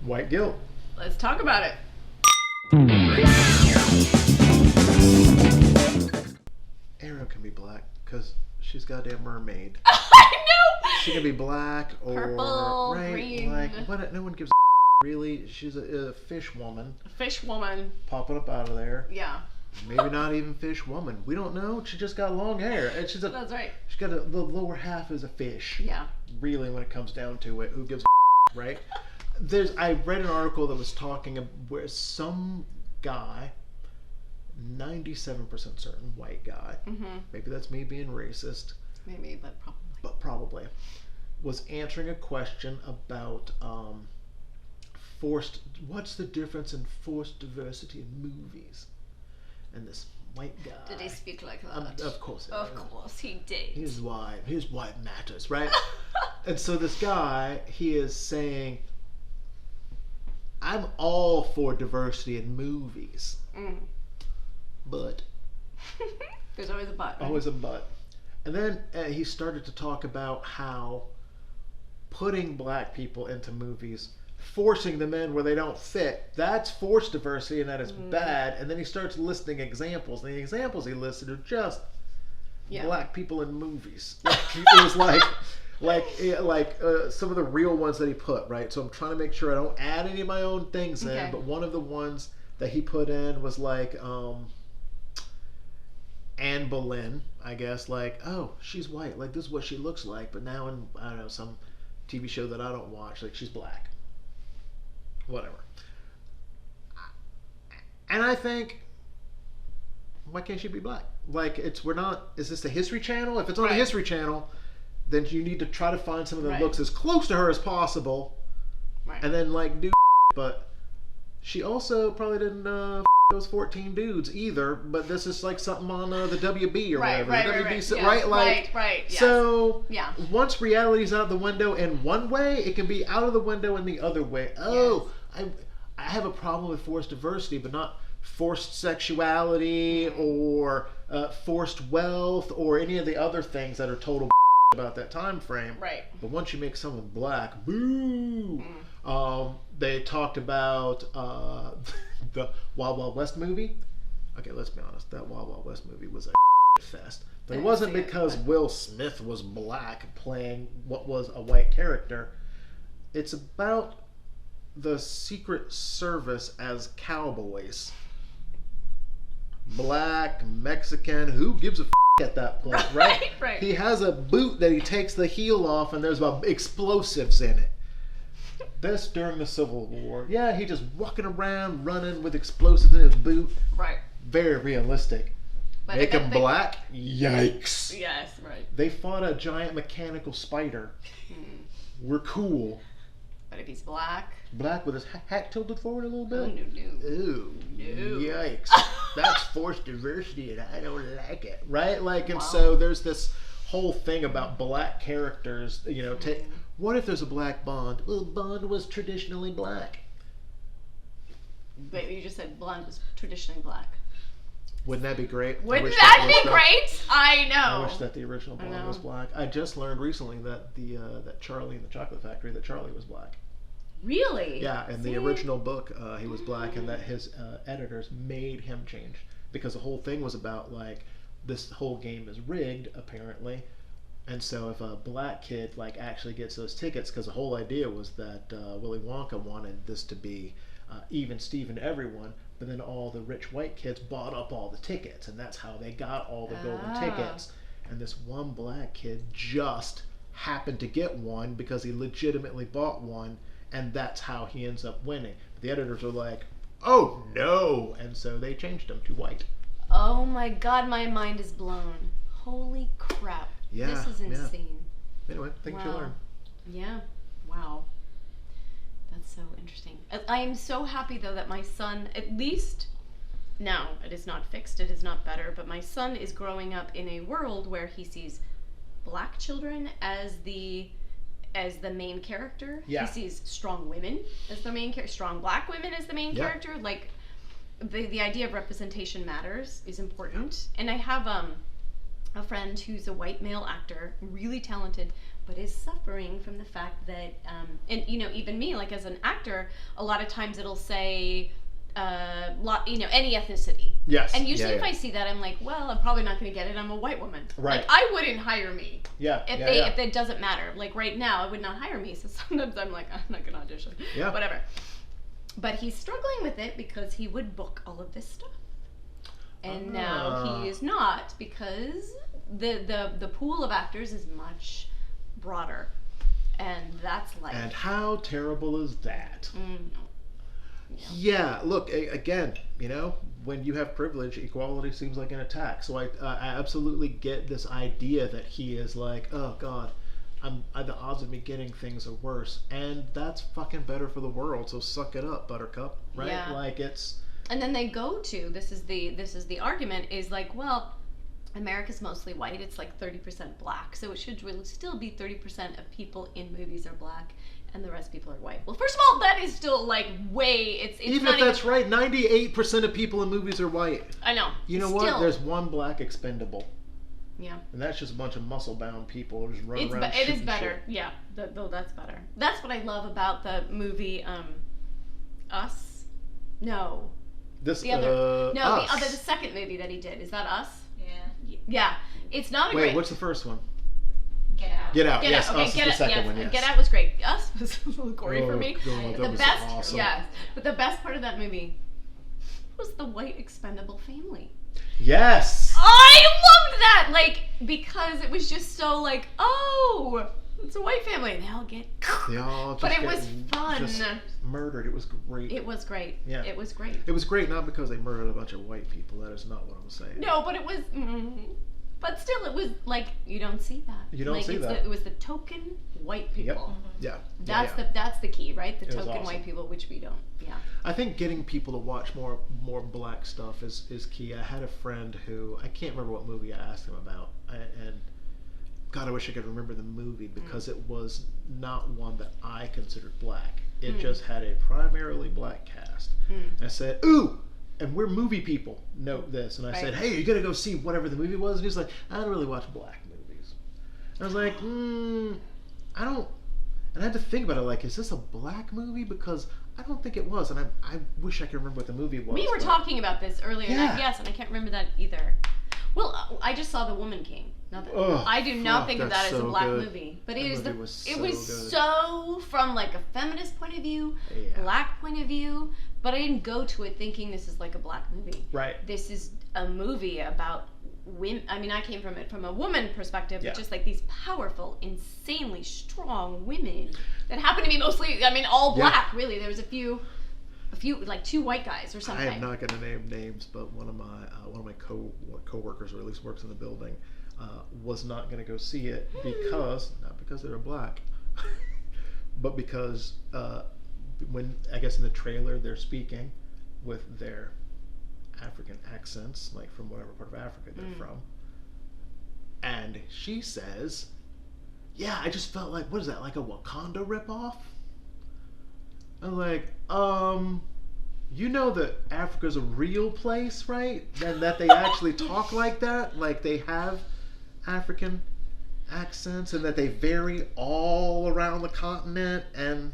White guilt. Let's talk about it. Ariel can be black because she's goddamn mermaid. I know. She can be black or purple, right, green. like what? No one gives really. She's a fish woman. Fish woman. Popping up out of there. Yeah. Maybe not even fish woman. We don't know. She just got long hair, and she's a. That's right. She's got the lower half is a fish. Yeah. Really, when it comes down to it, who gives right? I read an article that was talking where some guy, 97% certain white guy, maybe that's me being racist, Maybe, but probably. was answering a question about what's the difference in forced diversity in movies? And this white guy. Did he speak like that? Of course. Of course he did. Here's why it matters, right? And so this guy, he is saying, I'm all for diversity in movies, but there's always a but. Right? Always a but. And then he started to talk about how putting black people into movies, forcing them in where they don't fit, that's forced diversity and that is bad. And then he starts listing examples, and the examples he listed are just black people in movies. It was like some of the real ones that he put, right? So I'm trying to make sure I don't add any of my own things in, but one of the ones that he put in was like Anne Boleyn, I guess, like, oh, she's white, like this is what she looks like, but now in, I don't know, some TV show that I don't watch, like she's black. Whatever. And I think, why can't she be black? Like, is this the History Channel? If it's on the History Channel, then you need to try to find someone that looks as close to her as possible, and then like do. But she also probably didn't those 14 dudes either. But this is like something on the WB or whatever. Right. Yes. So once reality's out the window in one way, it can be out of the window in the other way. Oh, yes. I have a problem with forced diversity, but not forced sexuality or forced wealth or any of the other things that are total about that time frame. Right. But once you make someone black, boo. They talked about the Wild Wild West movie. Okay, let's be honest. That Wild Wild West movie was a fest. But it wasn't because Will Smith was black playing what was a white character. It's about the Secret Service as cowboys. Black, Mexican, who gives a at that point, right? Right. He has a boot that he takes the heel off and there's explosives in it. This during the Civil War. Yeah, he just walking around running with explosives in his boot. Right. Very realistic. But Make him black? Yikes. Yes, right. They fought a giant mechanical spider. We're cool. But if he's black with his hat tilted forward a little bit? No. Ooh, No. yikes. That's forced diversity and I don't like it. Right? Like, and so there's this whole thing about black characters, you know, what if there's a black Bond? Well, Bond was traditionally black. Wait, you just said Blonde was traditionally black. Wouldn't that be great? Wouldn't that be great? I know. I wish that the original Bond was black. I just learned recently that that Charlie in the Chocolate Factory, that Charlie was black. Really? Yeah, in the original book, he was black, and that his editors made him change because the whole thing was about like this whole game is rigged apparently, and so if a black kid like actually gets those tickets, because the whole idea was that Willy Wonka wanted this to be even Steven to everyone, but then all the rich white kids bought up all the tickets, and that's how they got all the golden tickets. And this one black kid just happened to get one because he legitimately bought one. And that's how he ends up winning. But the editors are like, oh no! And so they changed him to white. Oh my god, my mind is blown. Holy crap. Yeah, this is insane. Yeah. Anyway, things you learn. Yeah. Wow. That's so interesting. I am so happy though that my son, at least now, it is not fixed, it is not better, but my son is growing up in a world where he sees black children as the main character. Yeah. He sees strong women as the main character, strong black women as the main character. Like, the idea of representation matters is important. And I have a friend who's a white male actor, really talented, but is suffering from the fact that, and you know, even me, like as an actor, a lot of times it'll say, any ethnicity. Yes. And usually if I see that, I'm like, well, I'm probably not going to get it. I'm a white woman. Right. Like, I wouldn't hire me. Yeah. If it doesn't matter. Like right now, I would not hire me. So sometimes I'm like, I'm not going to audition. Yeah. Whatever. But he's struggling with it because he would book all of this stuff. And now he is not, because the pool of actors is much broader. And that's life. And how terrible is that? Yeah. Look, again, you know, when you have privilege, equality seems like an attack. So I absolutely get this idea that he is like, oh God, the odds of me getting things are worse, and that's fucking better for the world. So suck it up, Buttercup, right? Yeah. Like it's. And then they go to this is the argument is like, well, America's mostly white. It's like 30% black, so it should really still be 30% of people in movies are black, and the rest of people are white. Well, first of all, that is still like way. It's even not if that's right, 98% of people in movies are white. I know. You know what? There's one black expendable. Yeah. And that's just a bunch of muscle-bound people who just run around. It is better. Shit. Yeah. Though that's better. That's what I love about the movie Us. No. The second movie that he did. Is that Us? Yeah. Yeah. It's not a great. Wait, what's the first one? Get Out. Get Out. Get Yes, Out. Okay, Us is the second one. Yes. Get Out was great. Us was a little gory for me. God, the was best, awesome. yes. But the best part of that movie was the white expendable family. Yes. I loved that, like, because it was just so like, oh, it's a white family, and they all get. But it was fun. Just murdered. It was great. It was great. Yeah. It was great. It was great, not because they murdered a bunch of white people. That is not what I'm saying. No, but it was. But still, it was like, you don't see that. You don't see that. It was the token white people. Yep. Yeah. That's the key, right? The token white people, which we don't. Yeah. I think getting people to watch more black stuff is key. I had a friend who, I can't remember what movie I asked him about, and God, I wish I could remember the movie, because it was not one that I considered black. It just had a primarily black cast. And I said, ooh! And we're movie people, note this. And I said, hey, you gotta go see whatever the movie was. And he's like, I don't really watch black movies. And I was like, I don't. And I had to think about it, like, is this a black movie? Because I don't think it was. And I wish I could remember what the movie was. We were talking about this earlier. Yeah. Yes, and I can't remember that either. Well, I just saw The Woman King. I do not think of that as a black movie. But it was so from like a feminist point of view, black point of view. But I didn't go to it thinking this is like a black movie. Right. This is a movie about women. I mean, I came from it from a woman perspective, but just like these powerful, insanely strong women that happen to be mostly, I mean, all black, really. There was a few, like 2 white guys or something. I am not going to name names, but one of my co-workers, or at least works in the building, was not going to go see it not because they were black, but because when, I guess in the trailer, they're speaking with their African accents, like from whatever part of Africa they're from, and she says, yeah, I just felt like, what is that, like a Wakanda ripoff? I'm like, you know that Africa's a real place, right? And that they actually talk like that, like they have African accents, and that they vary all around the continent, and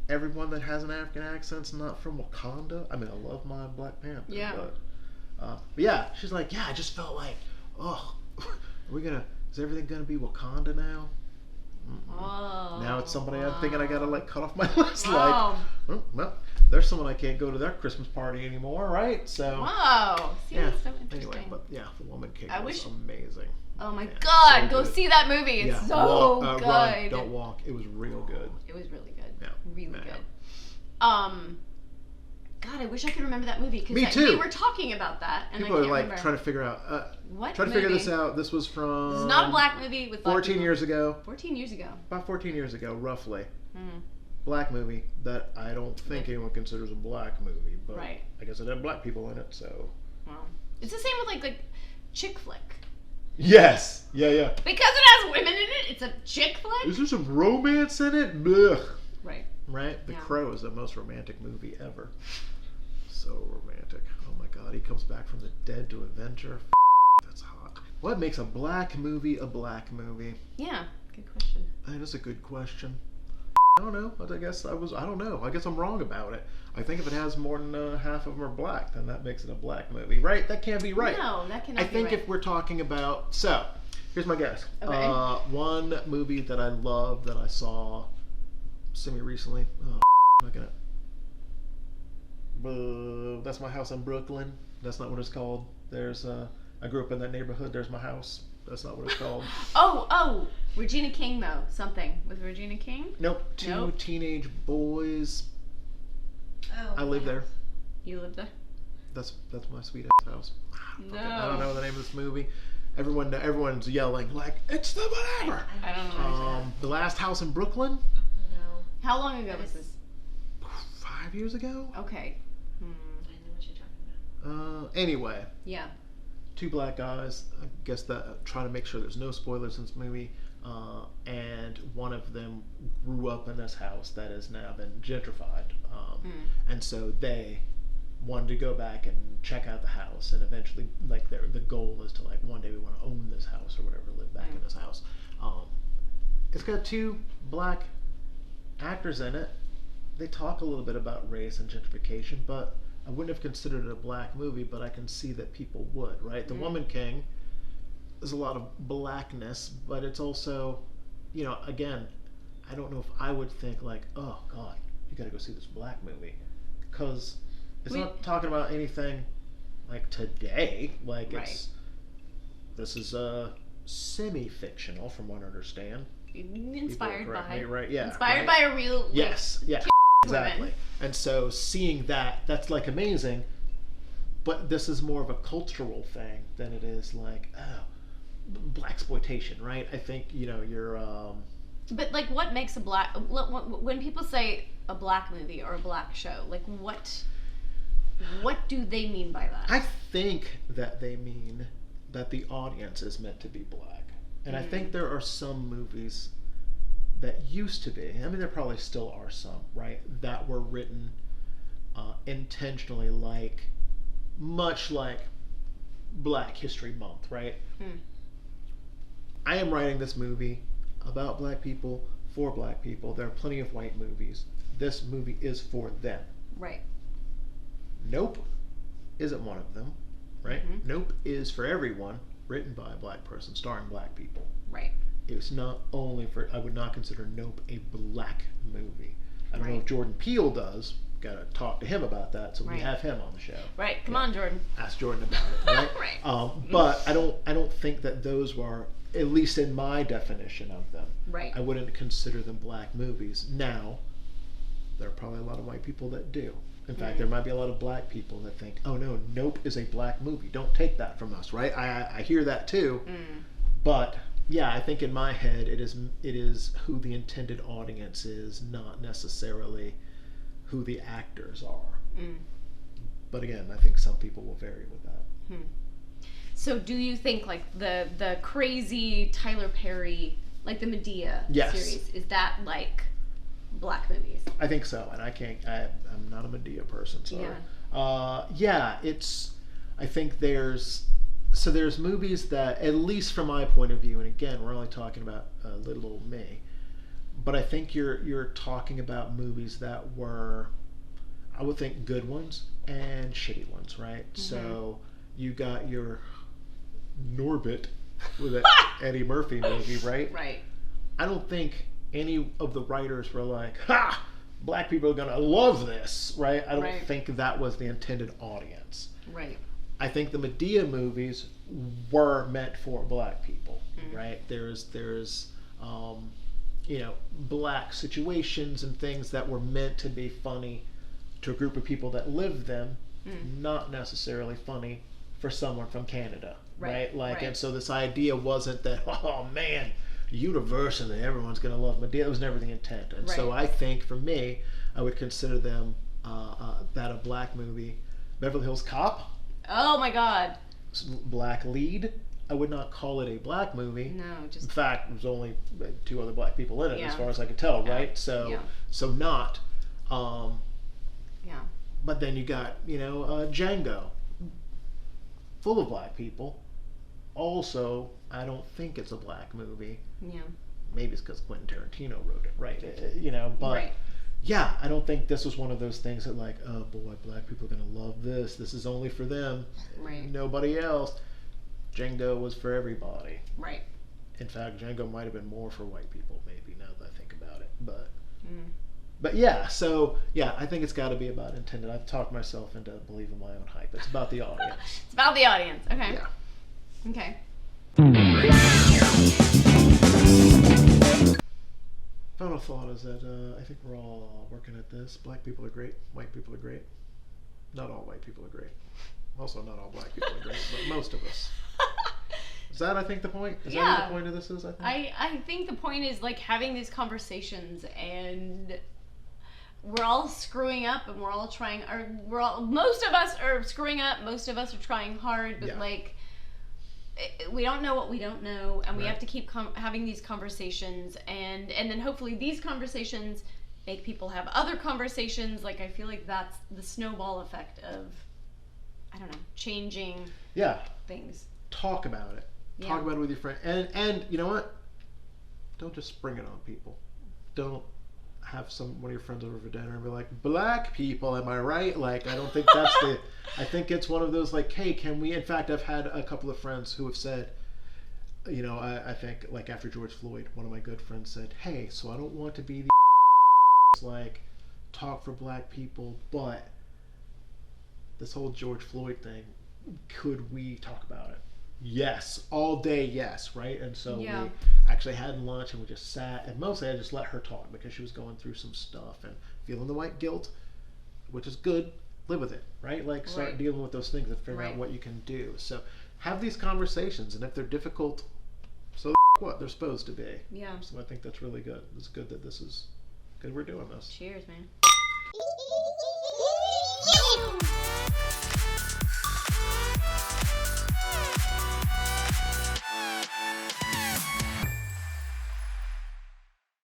everyone that has an African accent's not from Wakanda. I mean, I love my Black Panther. Yeah. But yeah, she's like, yeah, I just felt like, is everything gonna be Wakanda now? Oh. Now it's somebody I'm thinking I gotta like cut off my list. Wow. Like, well, there's someone I can't go to their Christmas party anymore, right? So. Wow. See, yeah. that's so interesting. Anyway, but yeah, The Woman King was amazing. Oh my God! So go see that movie. It's so good. Run, don't walk. It was real good. It was really good. Yeah. Really good. God, I wish I could remember that movie, because we were talking about that, and people I can't are like remember. trying to figure out what trying to figure this out. This was from. This is not a black movie with black 14 years ago. 14 years ago. About 14 years ago, roughly. Mm-hmm. Black movie that I don't think anyone considers a black movie, but right. I guess it had black people in it, so. Well, it's the same with like chick flick. Yes. Yeah. Because it has women in it, it's a chick flick. Is there some romance in it? Blech. Right. The Crow is the most romantic movie ever. So romantic. Oh my God, he comes back from the dead to avenge her. That's hot. What makes a black movie a black movie? Yeah. Good question. That is a good question. I don't know. I guess I don't know. I guess I'm wrong about it. I think if it has more than half of them are black, then that makes it a black movie, right? That can't be right. No, that cannot I be think right. if we're talking about, so here's my guess. Okay. One movie that I love that I saw semi-recently. Oh, I'm not gonna. That's My House in Brooklyn. That's not what it's called. There's I grew up in that neighborhood. There's my house. That's not what it's called. Oh, Regina King though. Something with Regina King. Nope. Two teenage boys. Oh, I live there. You live there? That's my sweet ass house. No. I don't know the name of this movie. Everyone's yelling like it's the whatever. I don't know. The Last House in Brooklyn. No. How long ago was this? 5 years ago. Okay. I know what you're talking about. Anyway, Yeah. two black guys. I guess that trying to make sure there's no spoilers in this movie. And one of them grew up in this house that has now been gentrified. And so they wanted to go back and check out the house, and eventually, like, the goal is to, like, one day we want to own this house or whatever, live back in this house. It's got two black actors in it. They talk a little bit about race and gentrification, but I wouldn't have considered it a black movie, but I can see that people would, right? The Woman King, there's a lot of blackness, but it's also, you know, again, I don't know if I would think like, oh God, you gotta go see this black movie, because it's not talking about anything like today. Like this is semi-fictional from what I understand. Inspired by. Me, right? Yeah. Inspired by a real. Yes. Yeah. Exactly. Women. And so seeing that's like amazing, but this is more of a cultural thing than it is like black exploitation, right? I think you're. But like, what makes a black? When people say a black movie or a black show, like what do they mean by that? I think that they mean that the audience is meant to be black, and I think there are some movies that used to be. I mean, there probably still are some, right? That were written intentionally, like much like Black History Month, right? I am writing this movie about black people, for black people. There are plenty of white movies. This movie is for them. Right. Nope isn't one of them, right? Nope is for everyone, written by a black person, starring black people. Right. It's not only for, I would not consider Nope a black movie. I don't know if Jordan Peele does. Gotta talk to him about that, so we have him on the show. Right. Come on, Jordan. Ask Jordan about it, right? But I don't think that those were, at least in my definition of them, I wouldn't consider them black movies. Now, there are probably a lot of white people that do. In fact, there might be a lot of black people that think, oh no, Nope is a black movie. Don't take that from us, right? I hear that too. But yeah, I think in my head it is who the intended audience is, not necessarily who the actors are. But again, I think some people will vary with that. So do you think like the crazy Tyler Perry, like the Medea series, is that like black movies? I think so, and I'm not a Medea person, so I think there's movies that, at least from my point of view, and again, we're only talking about little old me, but I think you're talking about movies that were, I would think, good ones and shitty ones, right? So you got your Norbit with that Eddie Murphy movie, right? Right. I don't think any of the writers were like, ha, black people are gonna love this, right? I don't think that was the intended audience. Right. I think the Medea movies were meant for black people, right? There's black situations and things that were meant to be funny to a group of people that lived them, not necessarily funny for someone from Canada, right? And so this idea wasn't that, oh man, universally everyone's going to love Medea. That was never the intent. And so I think for me, I would consider them that a black movie. Beverly Hills Cop. Oh my God. Black lead. I would not call it a black movie. No, just. In fact, there's only 2 other black people in it, as far as I could tell, right? So not. But then you got Django, full of black people. Also, I don't think it's a black movie. Yeah. maybe it's because Quentin Tarantino wrote it, right? You know, but Right. yeah, I don't think this was one of those things that like, oh boy, black people are gonna love this. This is only for them. Right. Nobody else. Django was for everybody. Right. In fact, Django might have been more for white people, maybe, now that I think about it. Mm. But yeah, so yeah, I think it's got to be about intended. I've talked myself into believing my own hype. It's about the audience. It's about the audience. Okay. Yeah. Okay. Final thought is that I think we're all working at this. Black people are great. White people are great. Not all white people are great. Also, not all black people are great, but most of us. Is that, I think, the point? Is that what the point of this is, I think? I think the point is, like, having these conversations, and we're all screwing up, and we're all trying, or most of us are screwing up, most of us are trying hard, but, like, we don't know what we don't know, and we have to keep having these conversations, and then hopefully these conversations make people have other conversations. Like, I feel like that's the snowball effect of, I don't know, changing things. Talk about it. Talk about it with your friend. And you know what? Don't just spring it on people. Don't have one of your friends over for dinner and be like, black people, am I right? Like, I don't think that's I think it's one of those, like, hey, can we, in fact, I've had a couple of friends who have said, you know, I think, like, after George Floyd, one of my good friends said, hey, so I don't want to be the like, talk for black people, but this whole George Floyd thing, could we talk about it? Yes, all day, yes, right? And so we actually had lunch and we just sat, and mostly I just let her talk because she was going through some stuff and feeling the white guilt, which is good. Live with it, right? Like, start dealing with those things and figure out what you can do. So have these conversations, and if they're difficult, so what? They're supposed to be. Yeah. So I think that's really good. It's good that this is good we're doing this. Cheers, man.